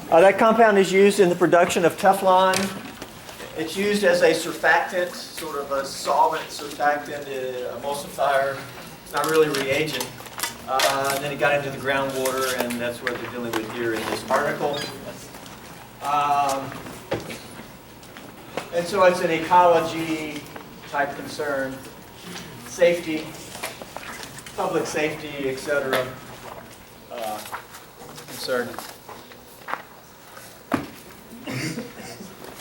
That compound is used in the production of Teflon. It's used as a surfactant, sort of a solvent, surfactant, emulsifier. It's not really reagent. And then it got into the groundwater, and that's what they're dealing with here in this article. And so it's an ecology type concern, safety, public safety, etc. Concern.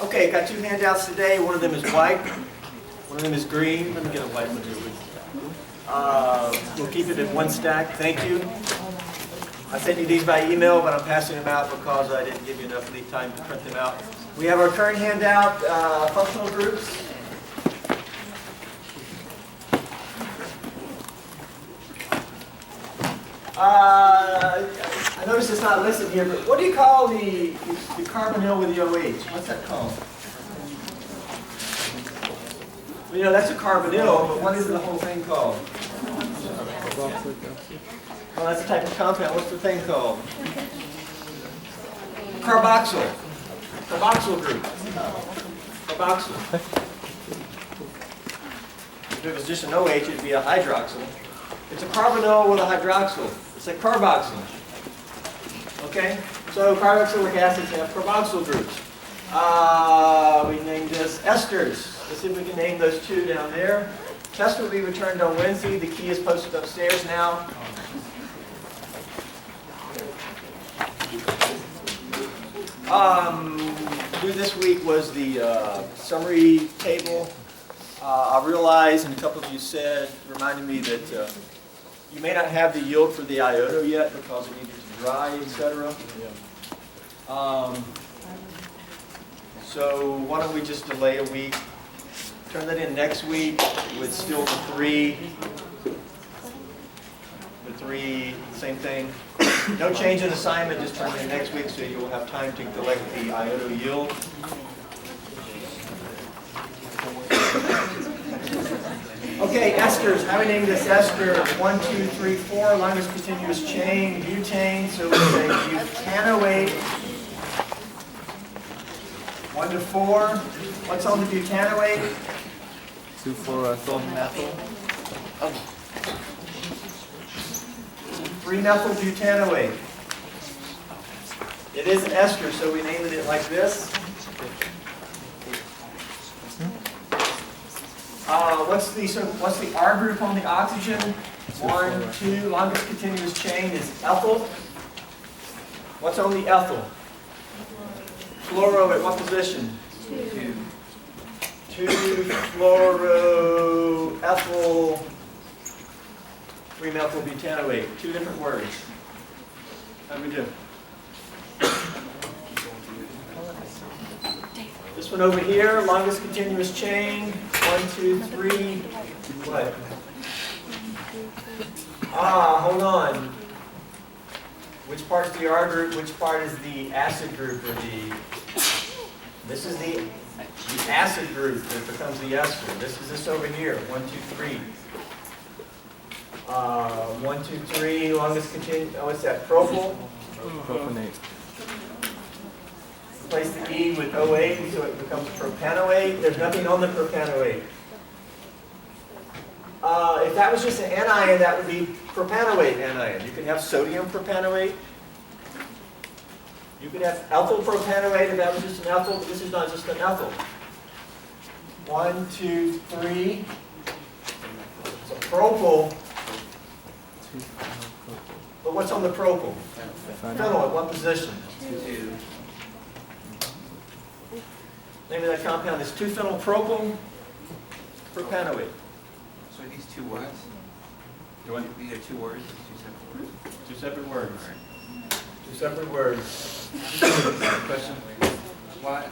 Okay, got two handouts today. One of them is white, one of them is green. Let me get a white one here. We'll keep it in one stack. Thank you. I sent you these by email, but I'm passing them out because I didn't give you enough lead time to print them out. We have our current handout, functional groups. I notice it's not listed here, but what do you call the carbonyl with the OH? What's that called? Well, you know, that's a carbonyl, but what is the whole thing called? Well, that's a type of compound. What's the thing called? Carboxyl. Carboxyl group. Carboxyl. If it was just an OH, it'd be a hydroxyl. It's a carbonyl with a hydroxyl. It's a carboxyl. Okay? So carboxylic acids have carboxyl groups. We named this esters. Let's see if we can name those two down there. Test will be returned on Wednesday. The key is posted upstairs now. Due this week was the summary table. I realize, and a couple of you reminded me that you may not have the yield for the iodo yet because it needed to dry, etc. So why don't we just delay a week? Turn that in next week with still the three, same thing. No change in assignment, just turn it in next week so you will have time to collect the iodo yield. Okay, esters. How do we name this ester? 1, 2, 3, 4, longest continuous chain, butane. So we say butanoate. 1 to 4. What's on the butanoate? 2,4-ethyl. 3-methylbutanoate. It is an ester, so we named it like this. What's the R group on the oxygen? 1, 2. Longest continuous chain is ethyl. What's on the ethyl? Fluoro at what position? 2. 2-fluoroethyl 3-methylbutanoate. Two different words. How do we do? This one over here, longest continuous chain. 1, 2, 3. What? Hold on. Which part's the R group? Which part is the acid group or the? This is the acid group that becomes the ester. This is this over here. 1, 2, 3. 1, 2, 3. Longest continuous. Oh, what's that? Propyl. Propionate. Replace the E with OA, so it becomes propanoate. There's nothing on the propanoate. If that was just an anion, that would be propanoate anion. You could have sodium propanoate. You could have ethyl propanoate if that was just an ethyl, but this is not just an ethyl. 1, 2, 3. So propyl. But what's on the propyl? Phenyl at what position? 2. Name of that compound is 2-phenylpropyl propanoate. So are these two words? These are 2 words? 2 separate words? 2 separate words. 2 separate words. Question? Why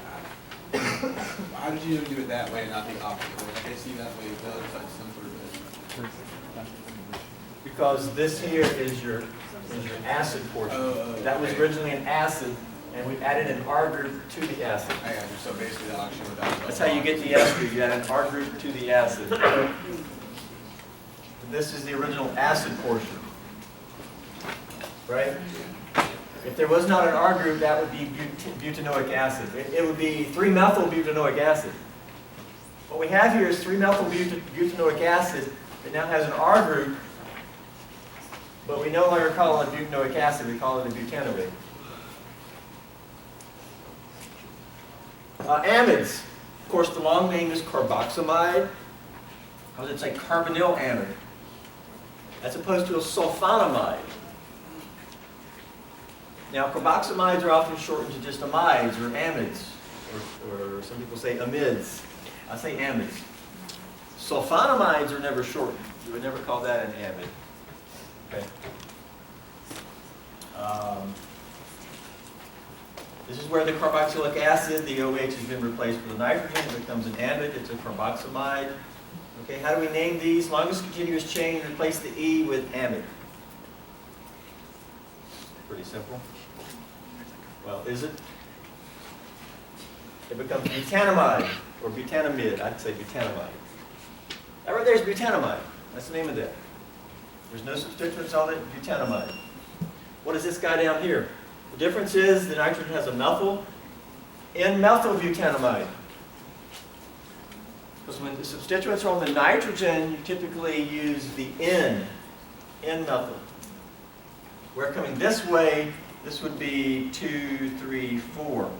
did you do it that way and not the opposite way? Like I see that way, it does like some sort of. Because this here is your acid portion. That was originally an acid, and we added an R group to the acid. I got you. So basically the oxygen without. That's how you get the ester. You add an R group to the acid. This is the original acid portion, right? If there was not an R group, that would be butanoic acid. It would be 3-methylbutanoic acid. What we have here is 3-methylbutanoic acid that now has an R group, but we no longer call it butanoic acid, we call it a butanoate. Amides. Of course, the long name is carboxamide, because it's a carbonyl amide, as opposed to a sulfonamide. Now, carboxamides are often shortened to just amides or amides, or some people say amides. I say amides. Sulfonamides are never shortened. You would never call that an amide. Okay. This is where the carboxylic acid, the OH, has been replaced with a nitrogen. It becomes an amide. It's a carboxamide. Okay, how do we name these? Longest continuous chain, replace the E with amide. Pretty simple. Well, is it? It becomes butanamide, or butanamide. I'd say butanamide. That right there is butanamide. That's the name of that. There's no substituents on it, butanamide. What is this guy down here? The difference is the nitrogen has a methyl in methylbutanamide. Because when the substituents are on the nitrogen, you typically use the N-methyl. We're coming this way, this would be 2, 3, 4.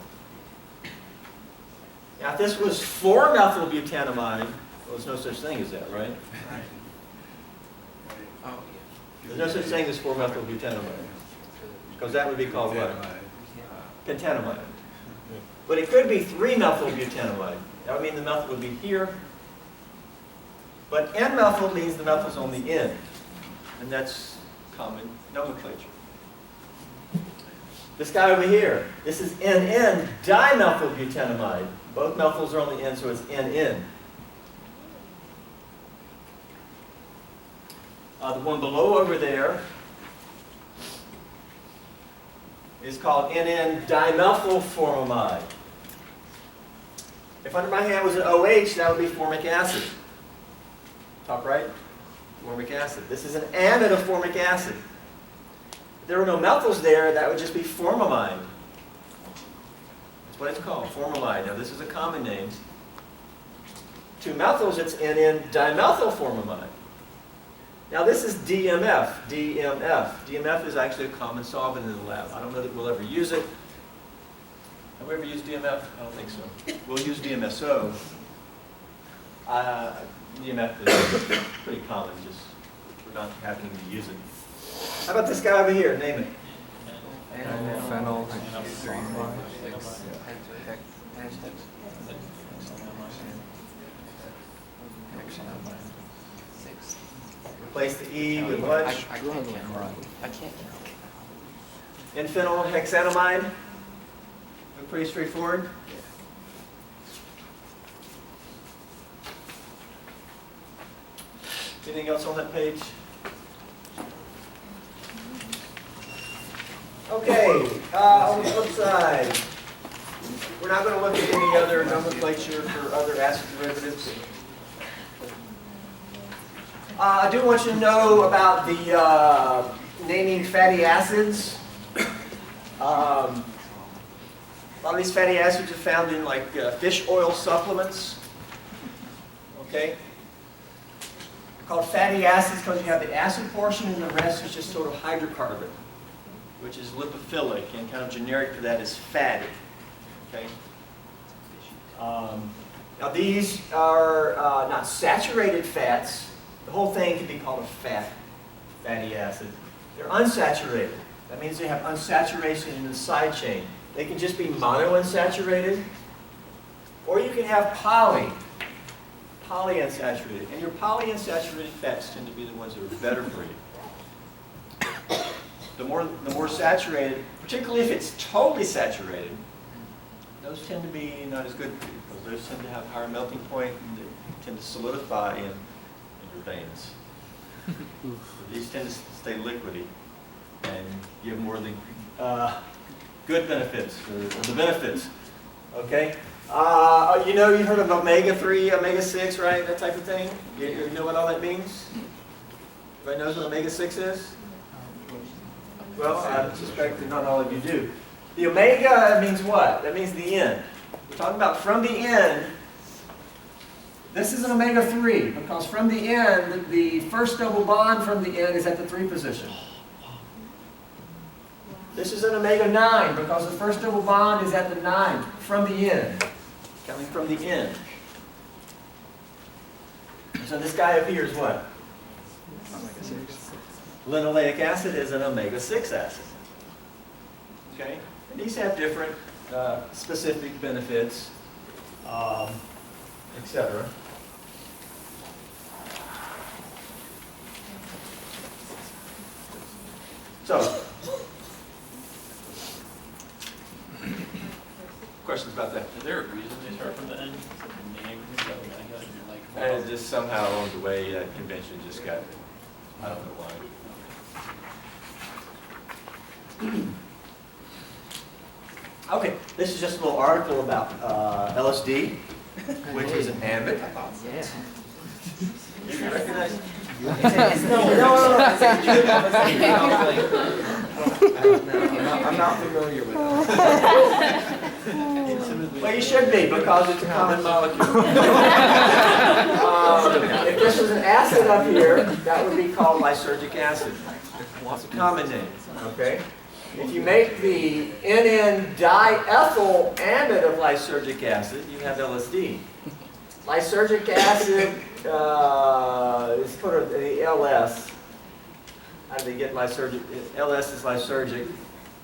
Now if this was 4-methylbutanamide, well, there's no such thing as that, right? Right. Oh, yeah. There's no such thing as 4-methylbutanamide. Because that would be called what? Pentanamide. But it could be 3-methylbutanamide. That would mean the methyl would be here. But N-methyl means the methyl's on the N. And that's common nomenclature. This guy over here, this is NN dimethylbutanamide. Both methyls are on the N, so it's NN. The one below over there is called NN dimethylformamide. If under my hand was an OH, that would be formic acid. Top right, formic acid. This is an amide of formic acid. If there were no methyls there, that would just be formamide. That's what it's called, formamide. Now this is a common name. 2 methyls, it's NN dimethylformamide. Now this is DMF, DMF. DMF is actually a common solvent in the lab. I don't know that we'll ever use it. Have we ever used DMF? I don't think so. We'll use DMSO. DMF is pretty common, just we're not happening to use it. How about this guy over here? Name it. Phenyl. Replace the E with what? I can't. N-phenyl hexanamide. Pretty straightforward. Anything else on that page? Okay, on the flip side, we're not going to look at any other nomenclature for other acid derivatives. I do want you to know about the naming fatty acids. A lot of these fatty acids are found in like fish oil supplements. Okay? They're called fatty acids because you have the acid portion and the rest is just sort of hydrocarbon, which is lipophilic, and kind of generic for that is fatty. Okay? Now these are not saturated fats. The whole thing can be called a fatty acid. They're unsaturated. That means they have unsaturation in the side chain. They can just be monounsaturated, or you can have polyunsaturated. And your polyunsaturated fats tend to be the ones that are better for you. The more saturated, particularly if it's totally saturated, those tend to be not as good for you, because those tend to have higher melting point and they tend to solidify in your veins. These tend to stay liquidy and give more of the good benefits, or the benefits. Okay? You've heard of omega-3, omega-6, right? That type of thing? You know what all that means? Everybody knows what omega-6 is? Well, I suspect that not all of you do. The omega means what? That means the end. We're talking about from the end. This is an omega-3 because from the end, the first double bond from the end is at the 3 position. This is an omega-9 because the first double bond is at the 9 from the end, coming from the end. So this guy up here is what? Linoleic acid is an omega-6 acid. Okay? And these have different specific benefits, etc. So, questions about that? Is there a reason they start from the end? The name, so like, And just somehow along the way, that convention just got, I don't know why. Okay, this is just a little article about LSD, which is an amide. Yeah. You can recognize it? No. I'm not familiar with that. Well, you should be, because it's a common molecule. If this was an acid up here, that would be called lysergic acid. It's a common name, okay? If you make the NN diethyl amide of lysergic acid, you have LSD. Lysergic acid is put of the LS. How do they get lysergic? LS is lysergic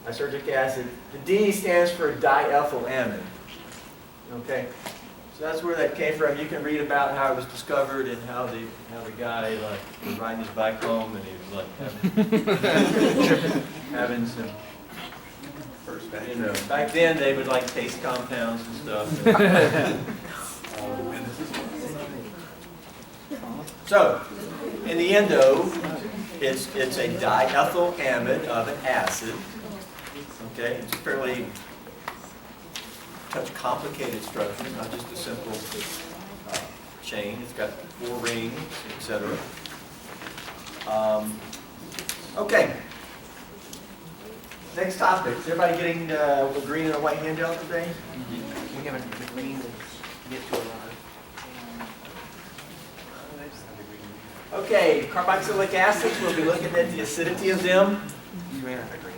acid. The D stands for diethyl amide. Okay, so that's where that came from. You can read about how it was discovered and how the guy was riding his bike home and he was like having some. You know, back then they would like taste compounds and stuff. So, in the end though, it's a diethyl amide of an acid. Okay, it's fairly such complicated structure, not just a simple chain. It's got 4 rings, etc. Okay. Next topic. Is everybody getting a green and a white handout today? We have the green to get to a line. Okay, carboxylic acids. We'll be looking at the acidity of them. You ran out of green.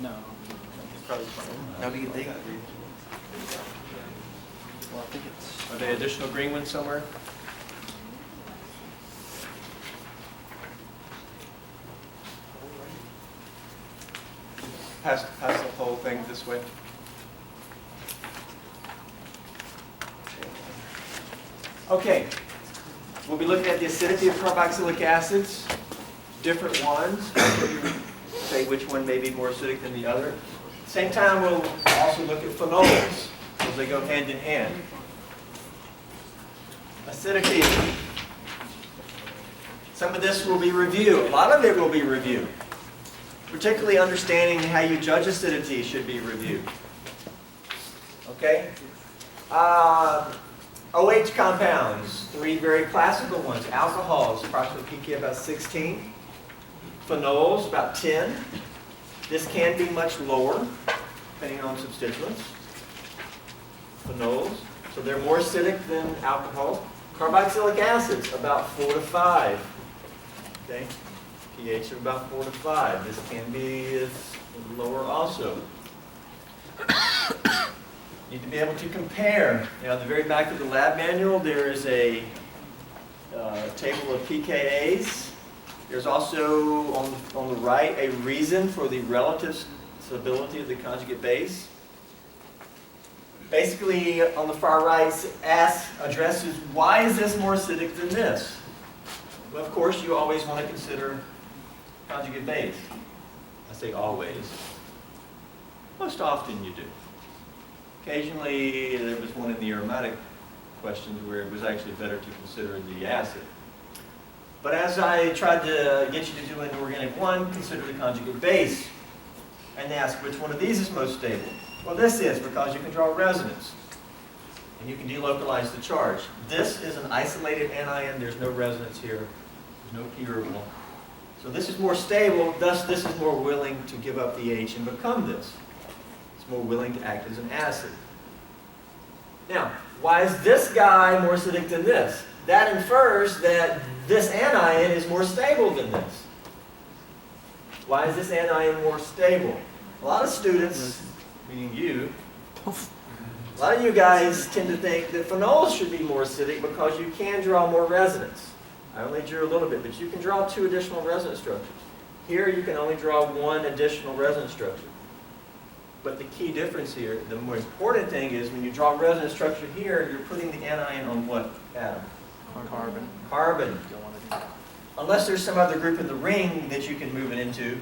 no. It's probably No, they got green. Well, I think it's. Are there additional green ones somewhere? Pass the whole thing this way. Okay. We'll be looking at the acidity of carboxylic acids, different ones. Say which one may be more acidic than the other. At the same time, we'll also look at phenols, because they go hand in hand. Acidity. Some of this will be review. A lot of it will be review. Particularly understanding how you judge acidity should be reviewed. Okay? OH compounds, 3 very classical ones. Alcohols, approximately pK about 16. Phenols, about 10. This can be much lower, depending on substituents. Phenols, so they're more acidic than alcohols. Carboxylic acids, about 4 to 5. Okay? pH of about 4 to 5. This can be lower also. Need to be able to compare. Now, at the very back of the lab manual, there is a table of pKa's. There's also on the right a reason for the relative stability of the conjugate base. Basically, on the far right, addresses why is this more acidic than this? Well, of course, you always want to consider conjugate base. I say always. Most often you do. Occasionally, there was one in the aromatic questions where it was actually better to consider the acid. But as I tried to get you to do in organic 1, consider the conjugate base and ask which one of these is most stable. Well, this is, because you can draw resonance and you can delocalize the charge. This is an isolated anion. There's no resonance here. There's no p orbital. So this is more stable, thus this is more willing to give up the H and become this. It's more willing to act as an acid. Now, why is this guy more acidic than this? That infers that this anion is more stable than this. Why is this anion more stable? A lot of students, meaning you, a lot of you guys tend to think that phenols should be more acidic because you can draw more resonance. I only drew a little bit, but you can draw 2 additional resonance structures. Here you can only draw 1 additional resonance structure. But the key difference here, the more important thing is when you draw a resonance structure here, you're putting the anion on what atom? Carbon. Carbon. Unless there's some other group in the ring that you can move it into.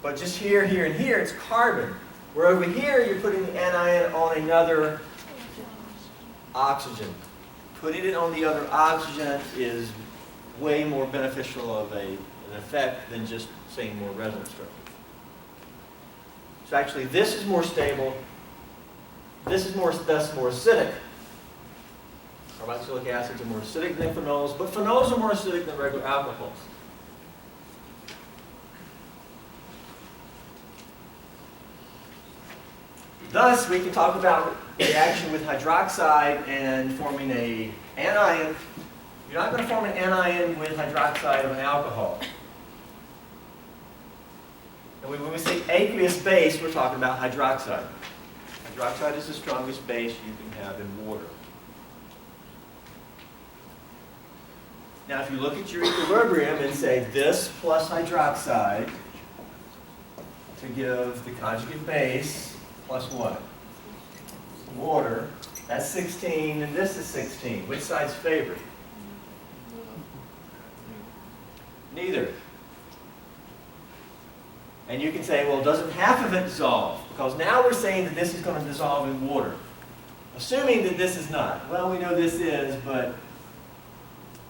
But just here, here, and here, it's carbon. Where over here, you're putting the anion on another oxygen. Putting it on the other oxygen is way more beneficial of an effect than just saying more resonance structure. So actually, this is more stable. This is thus more acidic. Carboxylic acids are more acidic than phenols, but phenols are more acidic than regular alcohols. Thus, we can talk about reaction with hydroxide and forming an anion. You're not going to form an anion with hydroxide of an alcohol. And when we say aqueous base, we're talking about hydroxide. Hydroxide is the strongest base you can have in water. Now, if you look at your equilibrium and say this plus hydroxide to give the conjugate base plus what? Water. That's 16, and this is 16. Which side's favored? Neither. And you can say, well, doesn't half of it dissolve? Because now we're saying that this is going to dissolve in water. Assuming that this is not. Well, we know this is, but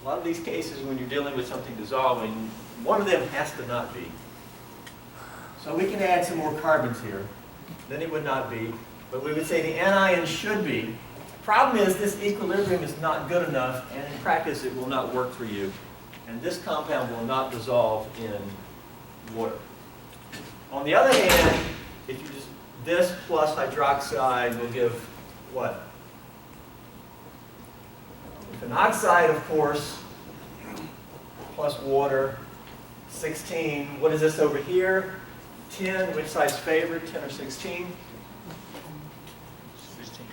a lot of these cases when you're dealing with something dissolving, one of them has to not be. So we can add some more carbons here. Then it would not be. But we would say the anion should be. Problem is this equilibrium is not good enough, and in practice it will not work for you. And this compound will not dissolve in water. On the other hand, if you just, this plus hydroxide will give what? Phenoxide, of course, plus water, 16. What is this over here? 10. Which side's favored, 10 or 16? 16.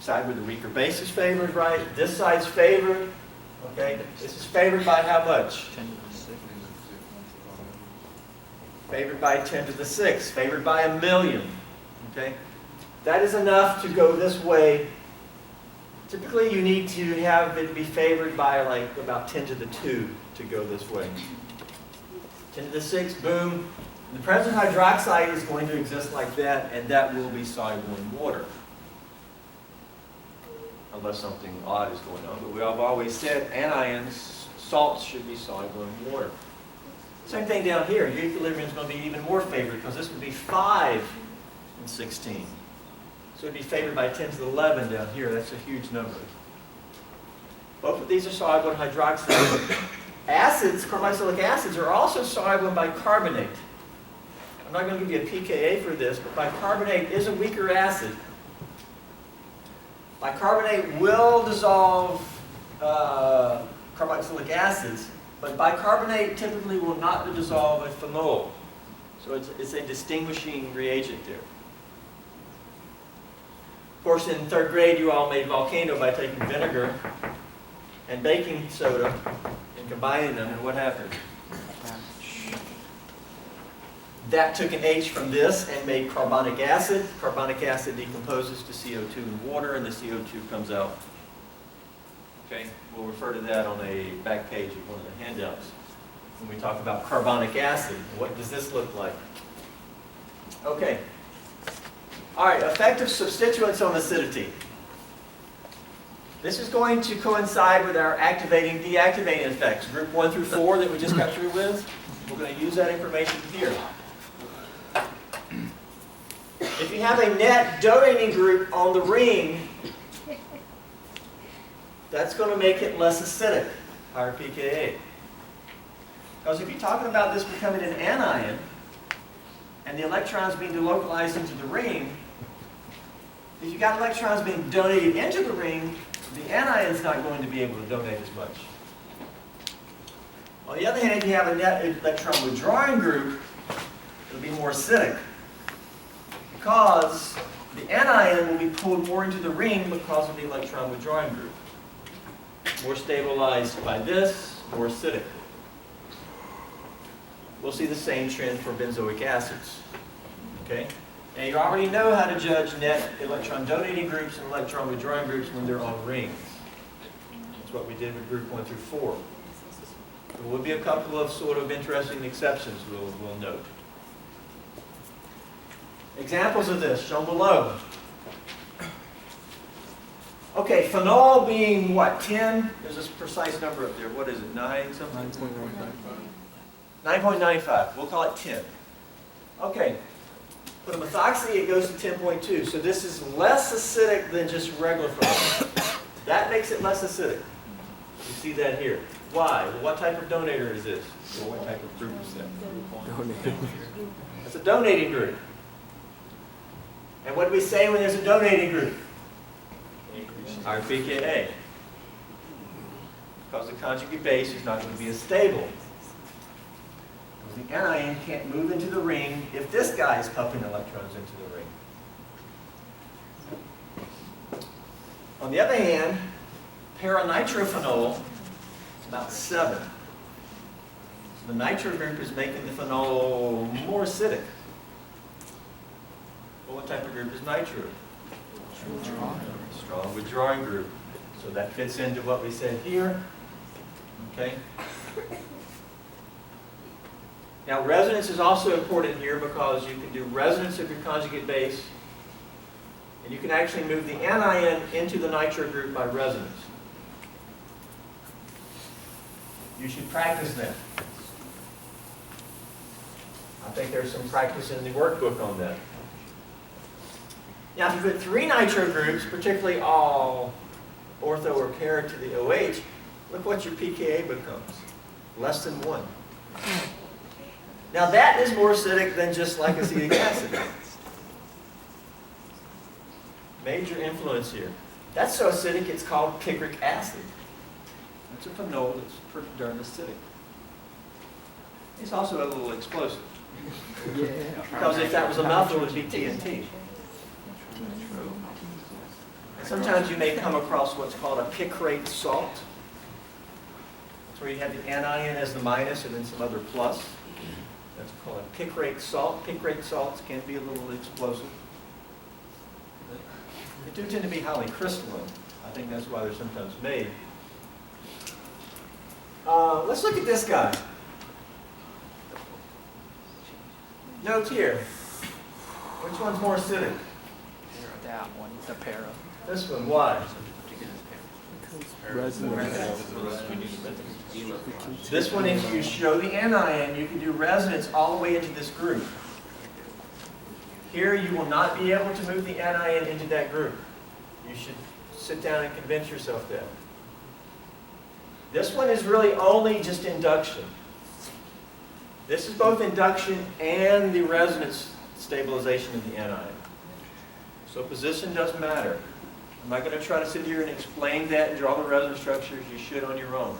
Side where the weaker base is favored, right? This side's favored. Okay, this is favored by how much? 10 to the 6. Favored by 10 to the 6. Favored by 1,000,000. Okay, that is enough to go this way. Typically, you need to have it be favored by like about 10 to the 2 to go this way. 10 to the 6, boom. The present hydroxide is going to exist like that, and that will be soluble in water. Unless something odd is going on. But we have always said anions, salts should be soluble in water. Same thing down here. Your equilibrium is going to be even more favored because this would be 5 and 16. So it would be favored by 10 to the 11 down here. That's a huge number. Both of these are soluble in hydroxide. Acids, carboxylic acids, are also soluble in bicarbonate. I'm not going to give you a pKa for this, but bicarbonate is a weaker acid. Bicarbonate will dissolve carboxylic acids, but bicarbonate typically will not dissolve a phenol. So it's a distinguishing reagent there. Of course, in 3rd grade, you all made volcano by taking vinegar and baking soda and combining them, and what happened? That took an H from this and made carbonic acid. Carbonic acid decomposes to CO2 in water, and the CO2 comes out. Okay, we'll refer to that on a back page of one of the handouts. When we talk about carbonic acid, what does this look like? Okay. All right, effective substituents on acidity. This is going to coincide with our activating, deactivating effects, group 1 through 4 that we just got through with. We're going to use that information here. If you have a net donating group on the ring, that's going to make it less acidic, higher pKa. Because if you're talking about this becoming an anion, and the electrons being delocalized into the ring, if you've got electrons being donated into the ring, the anion's not going to be able to donate as much. On the other hand, if you have a net electron withdrawing group, it'll be more acidic, because the anion will be pulled more into the ring because of the electron withdrawing group. More stabilized by this, more acidic. We'll see the same trend for benzoic acids. Okay? Now you already know how to judge net electron donating groups and electron withdrawing groups when they're on rings. That's what we did with group 1 through 4. There will be a couple of sort of interesting exceptions we'll note. Examples of this shown below. Okay, phenol being what, 10? There's this precise number up there. What is it, 9 something? 9.95. We'll call it 10. Okay, for the methoxy it goes to 10.2. So this is less acidic than just regular phenol. That makes it less acidic. You see that here. Why? Well, what type of donator is this? Or what type of group is that? It's a donating group. And what do we say when there's a donating group? Our pKa. Because the conjugate base is not going to be as stable. Because the anion can't move into the ring if this guy is pumping electrons into the ring. On the other hand, paranitrophenol is about 7. So the nitro group is making the phenol more acidic. Well, what type of group is nitro? Strong withdrawing group. So that fits into what we said here. Okay. Now resonance is also important here because you can do resonance of your conjugate base, and you can actually move the anion into the nitro group by resonance. You should practice that. I think there's some practice in the workbook on that. Now, if you put 3 nitro groups, particularly all ortho or para to the OH, look what your pKa becomes. Less than 1. Now, that is more acidic than just like acetic acid. Major influence here. That's so acidic it's called picric acid. That's a phenol that's pretty darn acidic. It's also a little explosive. Because if that was a methyl, it would be TNT. Sometimes you may come across what's called a picrate salt. That's where you have the anion as the minus and then some other plus. That's called a picrate salt. Picrate salts can be a little explosive. They do tend to be highly crystalline. I think that's why they're sometimes made. Let's look at this guy. Note here. Which one's more acidic? That one, the para. This one. Why? This one, if you show the anion, you can do resonance all the way into this group. Here, you will not be able to move the anion into that group. You should sit down and convince yourself that. This one is really only just induction. This is both induction and the resonance stabilization of the anion. So position does matter. I'm not going to try to sit here and explain that and draw the resonance structures. You should on your own.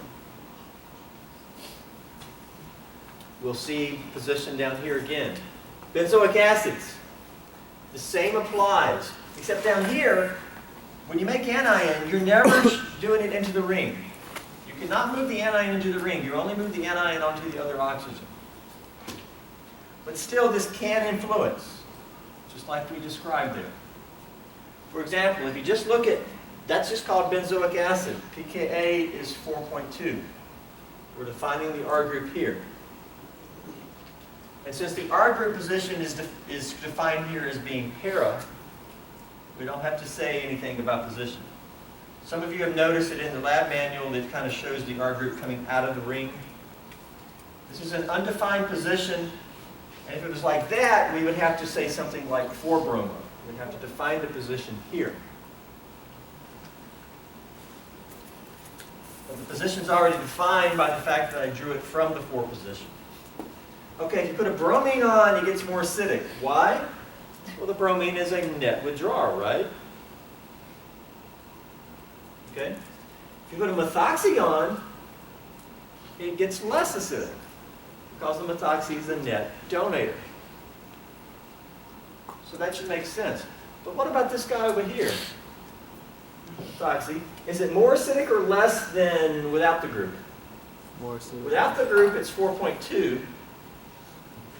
We'll see position down here again. Benzoic acids. The same applies. Except down here, when you make anion, you're never doing it into the ring. You cannot move the anion into the ring. You only move the anion onto the other oxygen. But still, this can influence, just like we described there. For example, if you just look at, that's just called benzoic acid. pKa is 4.2. We're defining the R group here. And since the R group position is defined here as being para, we don't have to say anything about position. Some of you have noticed that in the lab manual it kind of shows the R group coming out of the ring. This is an undefined position, and if it was like that, we would have to say something like 4-bromo. We'd have to define the position here. But the position's already defined by the fact that I drew it from the 4 position. Okay, if you put a bromine on, it gets more acidic. Why? Well, the bromine is a net withdrawer, right? Okay? If you put a methoxy on, it gets less acidic because the methoxy is a net donator. So that should make sense. But what about this guy over here? Methoxy. Is it more acidic or less than without the group? More acidic. Without the group, it's 4.2.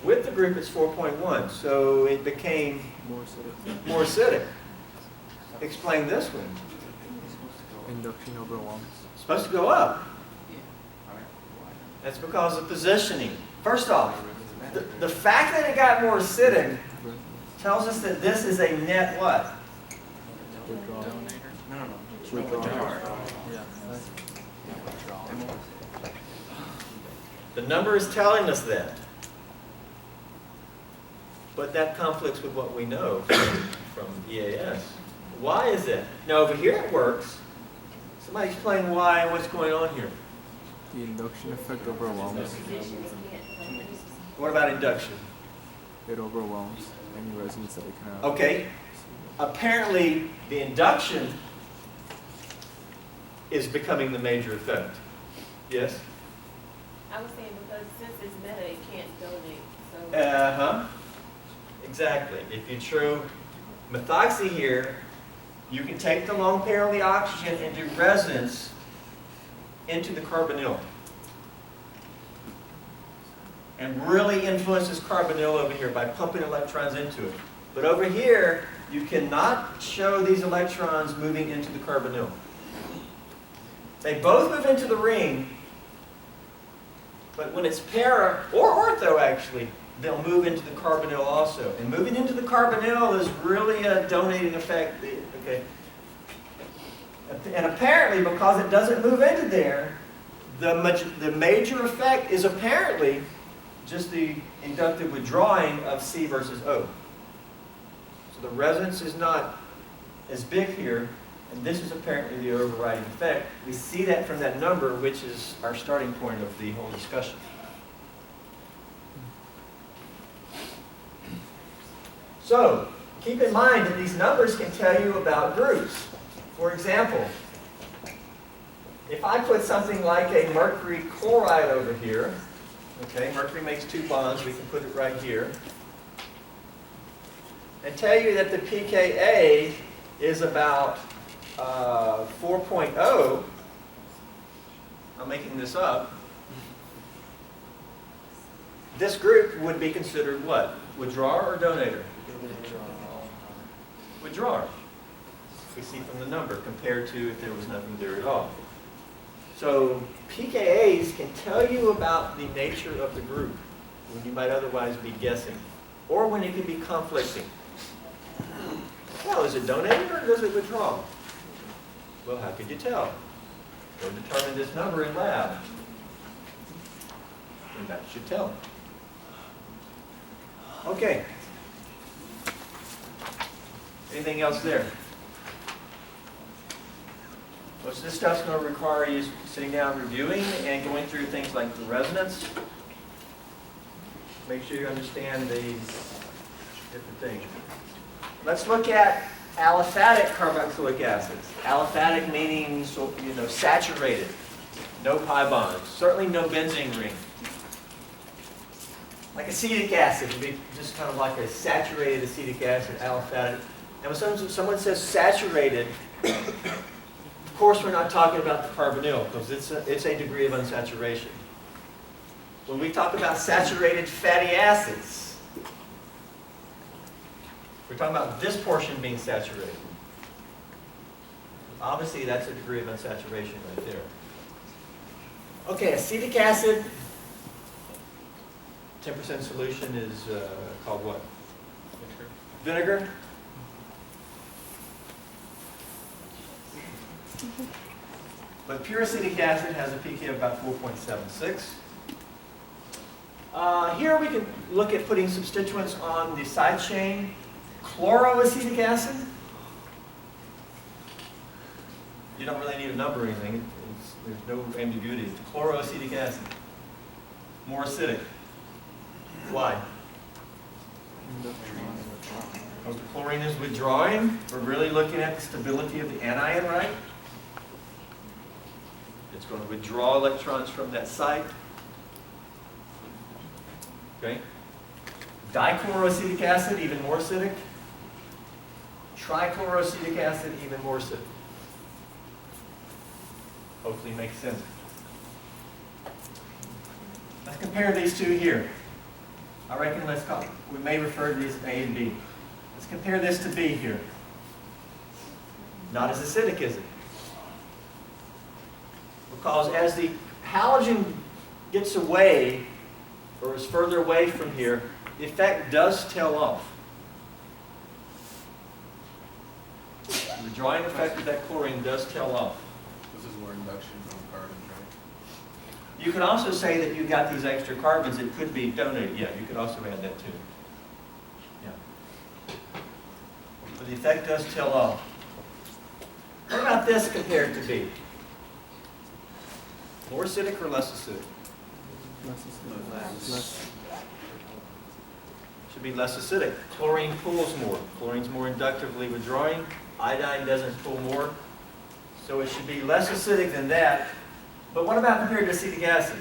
With the group, it's 4.1. So it became More acidic. more acidic. Explain this one. Induction overwhelms. It's supposed to go up. Yeah. All right. That's because of positioning. First off, the fact that it got more acidic tells us that this is a net what? Withdrawal. Donator? No. Withdrawal. Yeah. The number is telling us that. But that conflicts with what we know from EAS. Why is it? Now over here it works. Somebody explain why and what's going on here. The induction effect overwhelms. What about induction? It overwhelms any resonance that it can have. Okay. Apparently the induction is becoming the major effect. Yes? I was saying because since it's meta, it can't donate, so. Uh-huh. Exactly. If you throw methoxy here, you can take the lone pair of the oxygen and do resonance into the carbonyl. And really influence this carbonyl over here by pumping electrons into it. But over here, you cannot show these electrons moving into the carbonyl. They both move into the ring, but when it's para, or ortho actually, they'll move into the carbonyl also. And moving into the carbonyl is really a donating effect. Okay. And apparently, because it doesn't move into there, the major effect is apparently just the inductive withdrawing of C versus O. So the resonance is not as big here, and this is apparently the overriding effect. We see that from that number, which is our starting point of the whole discussion. So, keep in mind that these numbers can tell you about groups. For example, if I put something like a mercury chloride over here, okay, mercury makes 2 bonds, we can put it right here, and tell you that the pKa is about 4.0, I'm making this up, this group would be considered what? Withdrawer or donator? Withdrawer. We see from the number compared to if there was nothing there at all. So pKa's can tell you about the nature of the group when you might otherwise be guessing, or when it can be conflicting. Well, is it donating or does it withdraw? Well, how could you tell? Go determine this number in lab. And that should tell. Okay. Anything else there? Well, so this stuff's going to require you sitting down, reviewing, and going through things like the resonance. Make sure you understand these different things. Let's look at aliphatic carboxylic acids. Aliphatic meaning, saturated. No pi bonds. Certainly no benzene ring. Like acetic acid would be just kind of like a saturated acetic acid, aliphatic. And when someone says saturated, of course we're not talking about the carbonyl because it's a degree of unsaturation. When we talk about saturated fatty acids, we're talking about this portion being saturated. Obviously that's a degree of unsaturation right there. Okay, acetic acid, 10% solution is called what? Vinegar. But pure acetic acid has a pK of about 4.76. Here we can look at putting substituents on the side chain. Chloroacetic acid. You don't really need a number or anything. There's no ambiguity. It's chloroacetic acid. More acidic. Why? Because the chlorine is withdrawing. We're really looking at the stability of the anion, right? It's going to withdraw electrons from that site. Okay? Dichloroacetic acid, even more acidic. Trichloroacetic acid, even more acidic. Hopefully makes sense. Let's compare these two here. I reckon we may refer to these as A and B. Let's compare this to B here. Not as acidic, is it? Because as the halogen gets away, or is further away from here, the effect does tail off. The withdrawing effect of that chlorine does tail off. This is more induction on carbons, right? You can also say that you've got these extra carbons that could be donated. Yeah, you could also add that too. Yeah. But the effect does tail off. What about this compared to B? More acidic or less acidic? Less. Should be less acidic. Chlorine pools more. Chlorine's more inductively withdrawing. Iodine doesn't pool more. So it should be less acidic than that. But what about compared to acetic acid?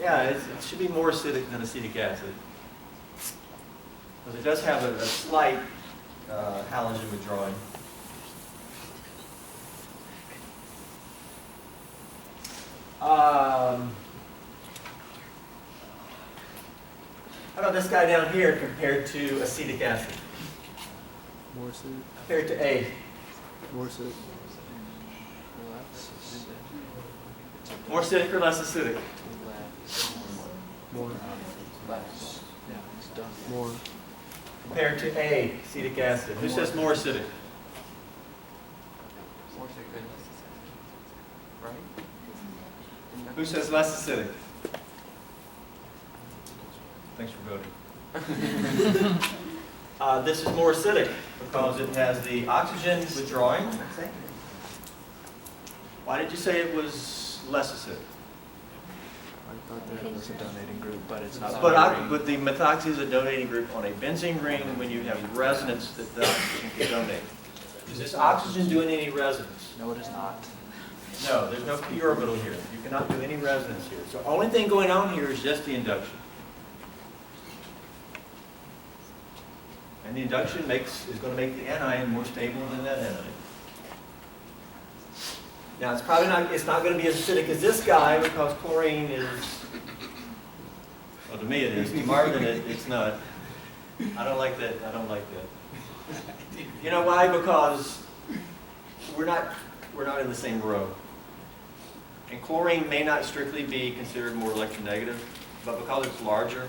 Yeah, it should be more acidic than acetic acid. Because it does have a slight halogen withdrawing. How about this guy down here compared to acetic acid? More acidic. Compared to A. More acidic. More acidic or less acidic? More. More. Compared to A, acetic acid. Who says more acidic? More acidic than less acidic. Right? Who says less acidic? Thanks for voting. This is more acidic because it has the oxygen withdrawing. Why did you say it was less acidic? I thought that was a donating group, but it's not. But the methoxy is a donating group on a benzene ring when you have resonance that the oxygen can donate. Is this oxygen doing any resonance? No, it is not. No, there's no p orbital here. You cannot do any resonance here. So the only thing going on here is just the induction. And the induction is going to make the anion more stable than that anion. Now it's not going to be as acidic as this guy because chlorine is, well to me it is, to Marvin it's not. I don't like that. You know why? Because we're not in the same row. And chlorine may not strictly be considered more electronegative, but because it's larger,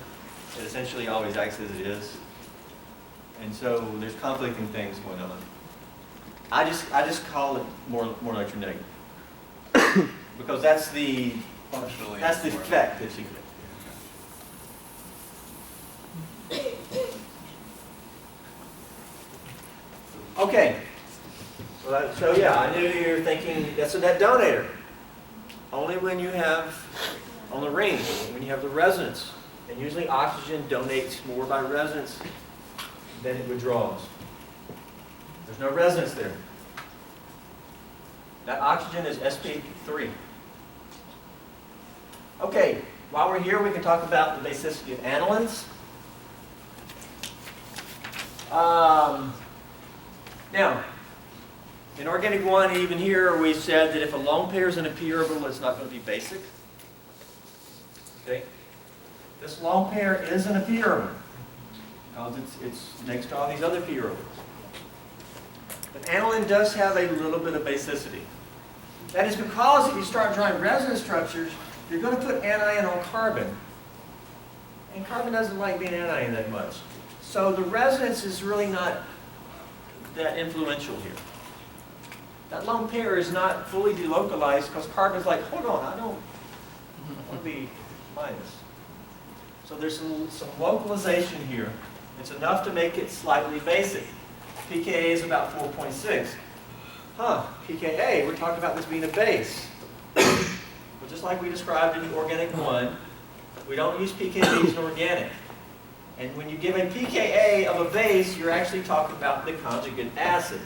it essentially always acts as it is. And so there's conflicting things going on. I just call it more electronegative. Because that's the Functionally. effect that you get. Okay. So yeah, I knew you were thinking that's a net donator. Only when you have, on the ring, when you have the resonance. And usually oxygen donates more by resonance than it withdraws. There's no resonance there. That oxygen is sp3. Okay, while we're here, we can talk about the basicity of anilines. Now, in organic 1, even here, we said that if a lone pair is in a p orbital, it's not going to be basic. Okay? This lone pair is in a p orbital because it's next to all these other p orbitals. But aniline does have a little bit of basicity. That is because if you start drawing resonance structures, you're going to put anion on carbon. And carbon doesn't like being anion that much. So the resonance is really not that influential here. That lone pair is not fully delocalized because carbon's like, hold on, I don't want to be minus. So there's some localization here. It's enough to make it slightly basic. pKa is about 4.6. pKa, we're talking about this being a base. Well, just like we described in Organic 1, we don't use pKa's in organic. And when you give a pKa of a base, you're actually talking about the conjugate acid.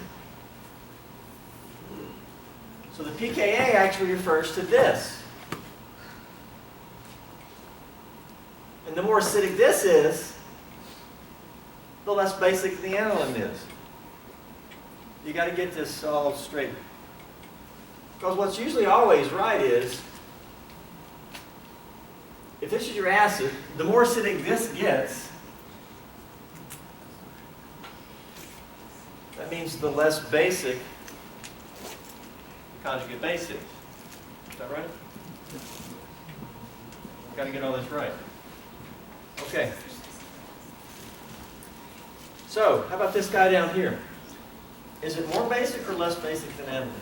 So the pKa actually refers to this. And the more acidic this is, the less basic the aniline is. You got to get this all straight. Because what's usually always right is, if this is your acid, the more acidic this gets, that means the less basic the conjugate base is. Is that right? Got to get all this right. Okay. So, how about this guy down here? Is it more basic or less basic than aniline?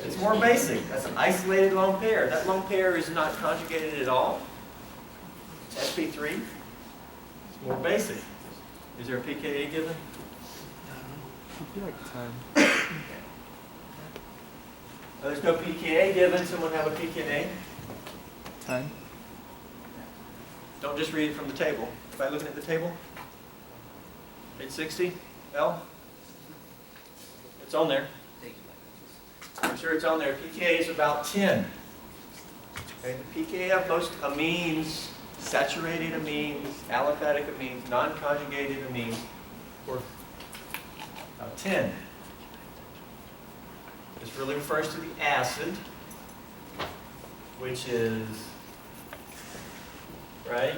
It's more basic. That's an isolated lone pair. That lone pair is not conjugated at all. It's sp3. It's more basic. Is there a pKa given? It'd be like 10. There's no pKa given. Someone have a pKa? 10? Don't just read it from the table. By looking at the table? Page 60? L? It's on there. I'm sure it's on there. pKa is about 10. Okay, the pKa of most amines, saturated amines, aliphatic amines, non-conjugated amines, are about 10. This really refers to the acid, which is, right?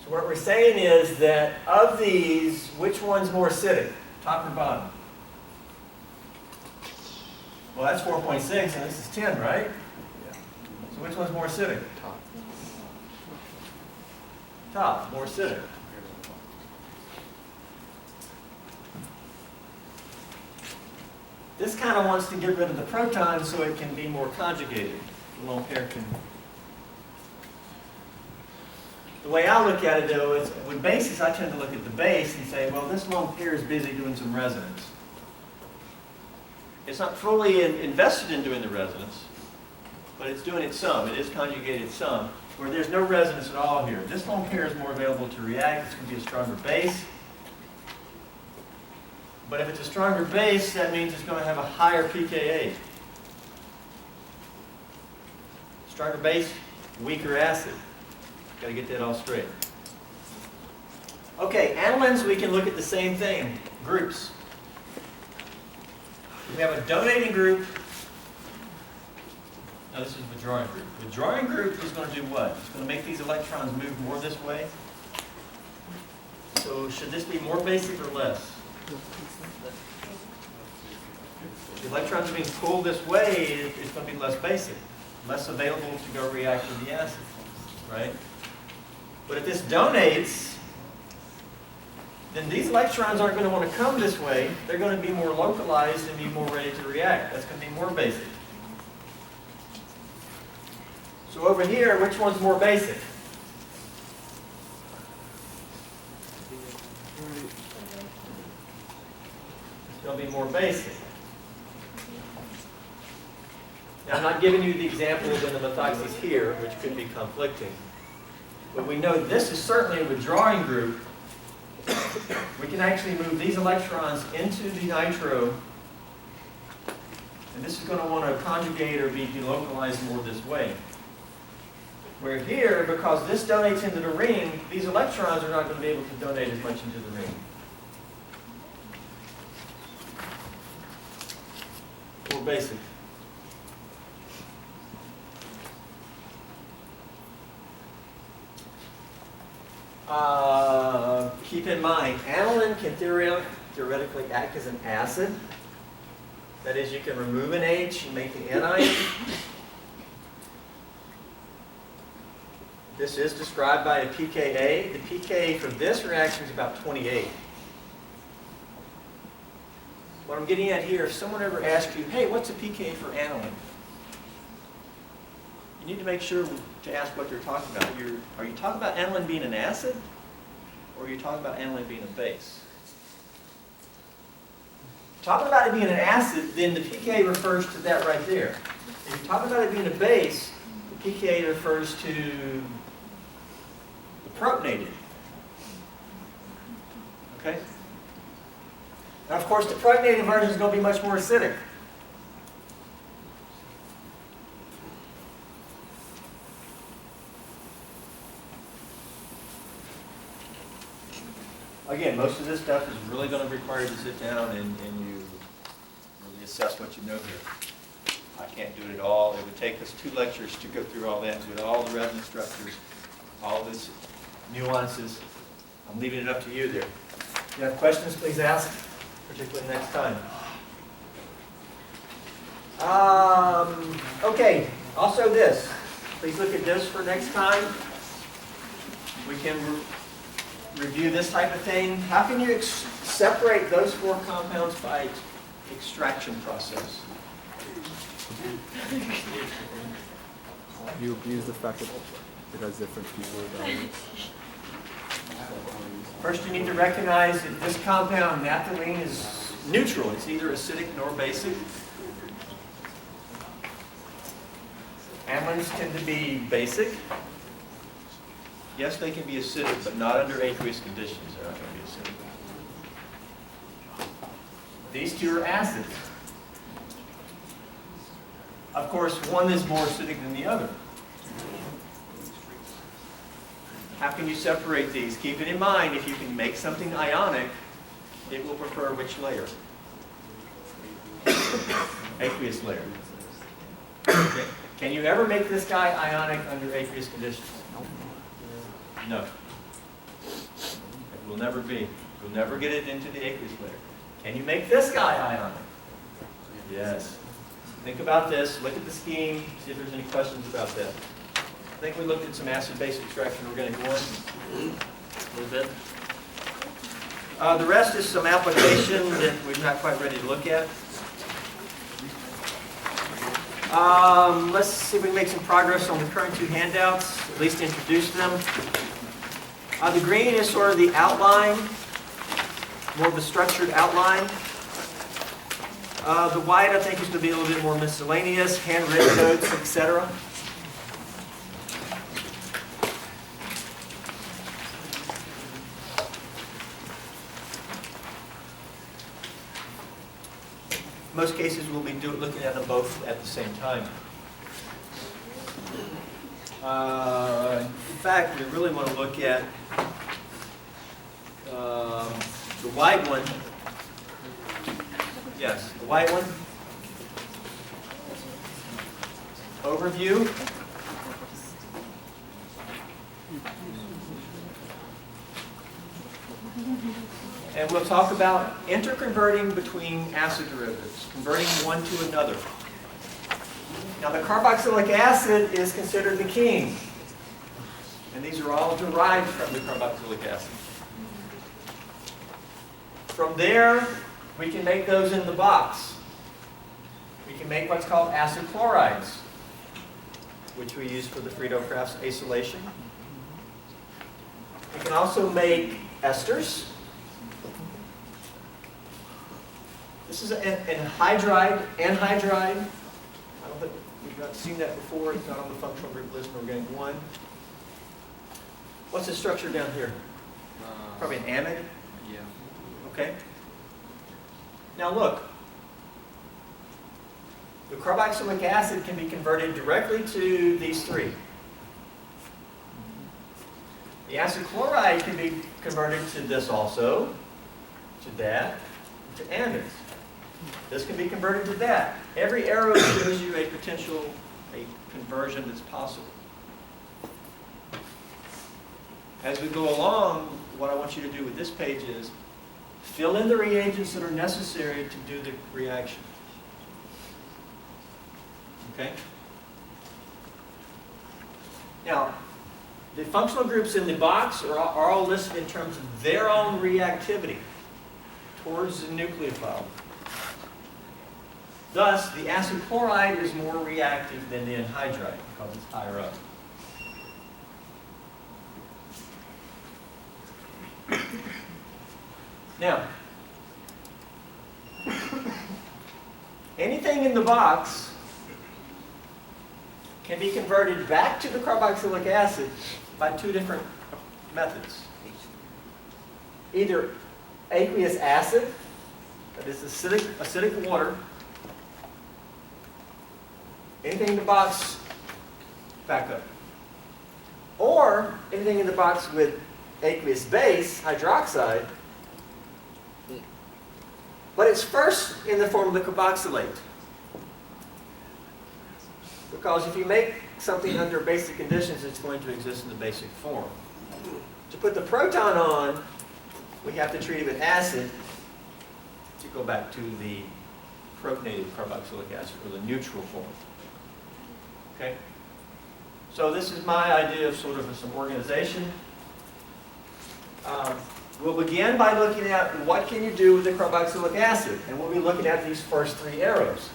So what we're saying is that of these, which one's more acidic, top or bottom? Well, that's 4.6, and this is 10, right? So which one's more acidic? Top. Top, more acidic. This kind of wants to get rid of the proton so it can be more conjugated. The lone pair can. The way I look at it, though, is with bases, I tend to look at the base and say, well, this lone pair is busy doing some resonance. It's not fully invested in doing the resonance, but it's doing it some. It is conjugated some, where there's no resonance at all here. This lone pair is more available to react. It's going to be a stronger base. But if it's a stronger base, that means it's going to have a higher pKa. Stronger base, weaker acid. Got to get that all straight. Okay, anilines, we can look at the same thing. Groups. We have a donating group. Now this is the withdrawing group. The withdrawing group is going to do what? It's going to make these electrons move more this way. So should this be more basic or less? The electrons are being pulled this way, it's going to be less basic, less available to go react with the acid, right? But if this donates, then these electrons aren't going to want to come this way. They're going to be more localized and be more ready to react. That's going to be more basic. So over here, which one's more basic? It's going to be more basic. Now, I'm not giving you the examples in the methoxys here, which could be conflicting. But we know this is certainly a withdrawing group. We can actually move these electrons into the nitro, and this is going to want to conjugate or be delocalized more this way. Where here, because this donates into the ring, these electrons are not going to be able to donate as much into the ring. More basic. Keep in mind, aniline can theoretically act as an acid. That is, you can remove an H and make the anion. This is described by a pKa. The pKa for this reaction is about 28. What I'm getting at here, if someone ever asks you, hey, what's a pKa for aniline? You need to make sure to ask what they're talking about. Are you talking about aniline being an acid? or are you talking about aniline being a base? Talking about it being an acid, then the pK refers to that right there. If you're talking about it being a base, the pK refers to the protonated. Okay? Now, of course, the protonated version is going to be much more acidic. Again, most of this stuff is really going to require you to sit down and you really assess what you know here. I can't do it all. It would take us 2 lectures to go through all that with all the resonance structures, all these nuances. I'm leaving it up to you there. If you have questions, please ask, particularly next time. Okay, also this. Please look at this for next time. We can review this type of thing. How can you separate those 4 compounds by extraction process? You use the fact that it has different pH values. First, you need to recognize that this compound, naphthalene, is neutral. It's neither acidic nor basic. Amines tend to be basic. Yes, they can be acidic, but not under aqueous conditions. They're not going to be acidic. These 2 are acids. Of course, one is more acidic than the other. How can you separate these? Keep it in mind, if you can make something ionic, it will prefer which layer? Aqueous layer. Okay. Can you ever make this guy ionic under aqueous conditions? No. It will never be. You'll never get it into the aqueous layer. Can you make this guy ionic? Yes. Think about this. Look at the scheme. See if there's any questions about that. I think we looked at some acid-base extraction. We're going to go on a little bit. The rest is some application that we're not quite ready to look at. Let's see if we can make some progress on the current 2 handouts, at least introduce them. The green is sort of the outline, more of a structured outline. The white, I think, is going to be a little bit more miscellaneous, handwritten notes, etc. In most cases, we'll be looking at them both at the same time. In fact, we really want to look at the white one. Yes, the white one. Overview. And we'll talk about interconverting between acid derivatives, converting one to another. Now the carboxylic acid is considered the king. And these are all derived from the carboxylic acid. From there, we can make those in the box. We can make what's called acid chlorides, which we use for the Frito-Crafts acylation. We can also make esters. This is an anhydride. I don't think we've not seen that before. It's not on the functional group list in organic 1. What's the structure down here? Probably an amide? Yeah. Okay. Now look. The carboxylic acid can be converted directly to these 3. The acid chloride can be converted to this also, to that, to amides. This can be converted to that. Every arrow shows you a potential, a conversion that's possible. As we go along, what I want you to do with this page is fill in the reagents that are necessary to do the reaction. Okay? Now, the functional groups in the box are all listed in terms of their own reactivity towards the nucleophile. Thus, the acid chloride is more reactive than the anhydride because it's higher up. Now, anything in the box can be converted back to the carboxylic acid by two different methods. Either aqueous acid, that is acidic water, anything in the box, back up. Or anything in the box with aqueous base, hydroxide, but it's first in the form of the carboxylate. Because if you make something under basic conditions, it's going to exist in the basic form. To put the proton on, we have to treat it with acid to go back to the protonated carboxylic acid, or the neutral form. Okay? So this is my idea of sort of some organization. We'll begin by looking at what can you do with the carboxylic acid, and we'll be looking at these first three arrows.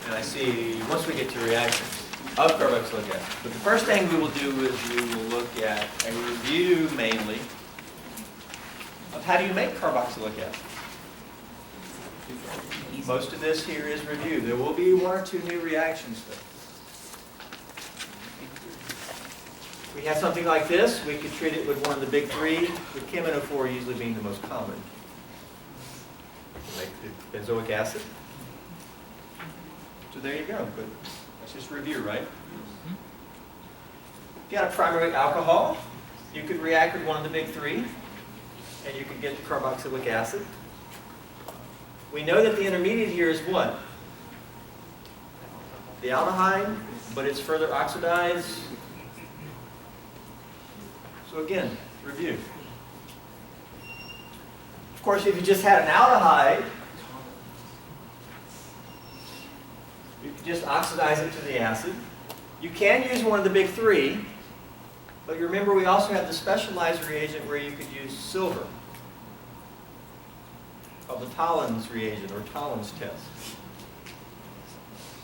And I see, once we get to reactions of carboxylic acid. But the first thing we will do is we will look at a review mainly of how do you make carboxylic acid. Most of this here is review. There will be one or two new reactions though. We have something like this. We could treat it with one of the big three, with KMNO4 usually being the most common. Make the benzoic acid. So there you go. But let's just review, right? If you had a primary alcohol, you could react with one of the big three, and you could get the carboxylic acid. We know that the intermediate here is what? The aldehyde, but it's further oxidized. So again, review. Of course, if you just had an aldehyde, you could just oxidize it to the acid. You can use one of the big three, but you remember we also have the specialized reagent where you could use silver, called the Tollens reagent or Tollens test.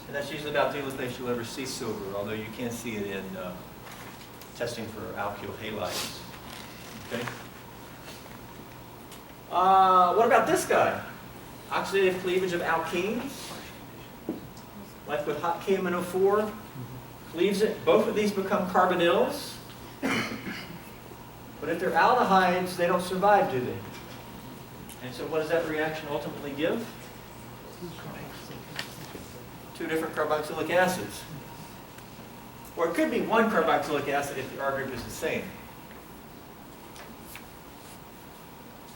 And that's usually about the only place you'll ever see silver, although you can see it in testing for alkyl halides. Okay. What about this guy? Oxidative cleavage of alkenes. Like with hot KMNO4, cleaves it. Both of these become carbonyls. But if they're aldehydes, they don't survive, do they? And so what does that reaction ultimately give? Two different carboxylic acids. Or it could be one carboxylic acid if the R group is the same.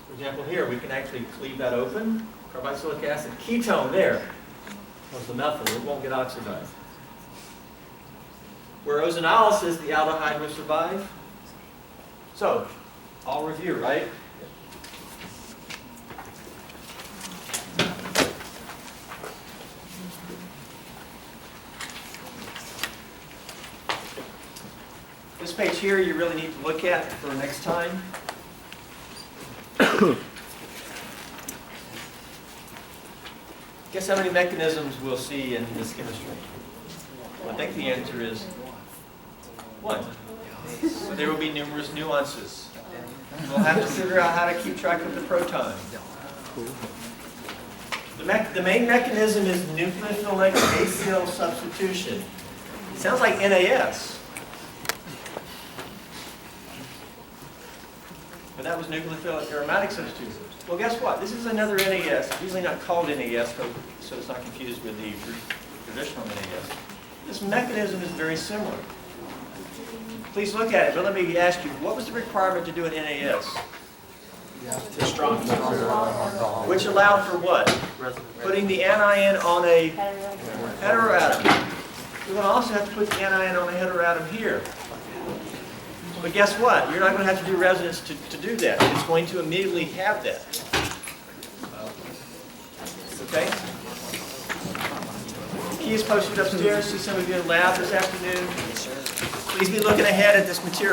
For example, here we can actually cleave that open. Carboxylic acid ketone there was the methyl. It won't get oxidized. Where ozonolysis, the aldehyde will survive. So, I'll review, right? This page here you really need to look at for next time. Guess how many mechanisms we'll see in this chemistry? Well, I think the answer is one. But there will be numerous nuances. We'll have to figure out how to keep track of the proton. The main mechanism is nucleophilic acyl substitution. It sounds like NAS. But that was nucleophilic aromatic substitution. Well, guess what? This is another NAS. It's usually not called NAS, so it's not confused with the traditional NAS. This mechanism is very similar. Please look at it, but let me ask you, what was the requirement to do an NAS? Which allowed for what? Putting the anion on a heteroatom. We're going to also have to put the anion on a heteroatom here. But guess what? You're not going to have to do resonance to do that. It's going to immediately have that. Okay? Key is posted upstairs. See some of you in lab this afternoon. Please be looking ahead at this material.